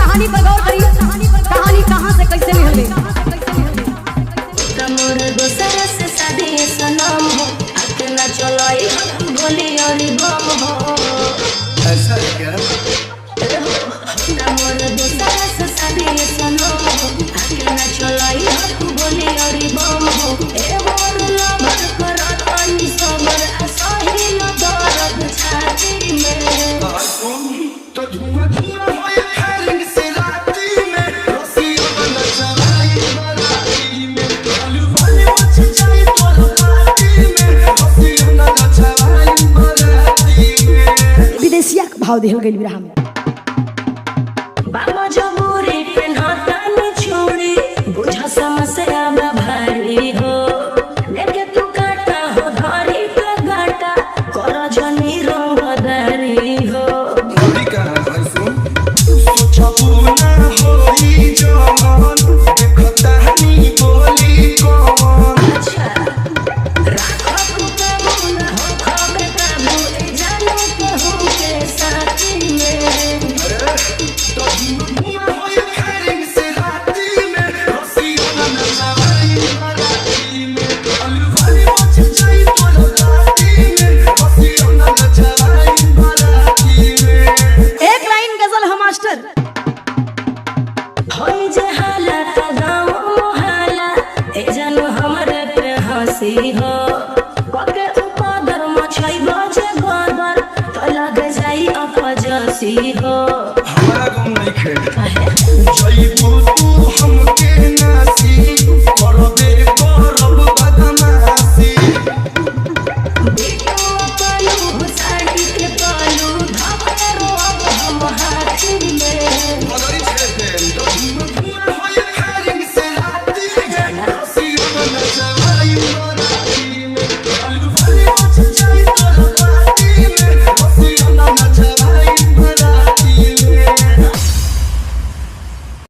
कहानी पर गौर करिए, कहानी कहां से कैसे निकली। मोर दोसर से शादी सनम हो अकेला चलाई गोली और बम हो। ऐसा है क्या? मोर दोसर से शादी सनम हो अकेला चलाई गोली और बम हो। ए मोर लवर करतानी सबर असही न दर्द छाती में। तो धुआं धुआं होए फायरिंग से राती में रसिया बना चलाई बराती में आलू वाली मच जाए तो राती में रसिया बना चलाई बराती में। विदेशिया के भाव दिहल गइल बिरहा में। बाबा जबूरी पे नातानी छोड़ी बुझा समस्या में भारी हो। लेके तू काटा हो धारी पे गाटा कर जनी रंगदारी हो। गोली कहाँ है सुन सोचबू ना होई जवान देखता नहीं बोली कौन। अच्छा राखो तू काबू ना हो खबे काबू ए जानू के हो के साथी में। तो धुआं होए फायरिंग से राती में रसिया बना चलाई बराती में आलू वाली मच जाए तो राती में रसिया बना चलाई बराती में। एक लाइन गजल हम मास्टर। होई जे हालत गाँव मोहल्ला ए जानू हमरे पे हंसी हो। कके उपदर मछई बजे गदर तो लग जाई अपजसी हो। हमारा गाँव नहीं खेल काहे? जयपुर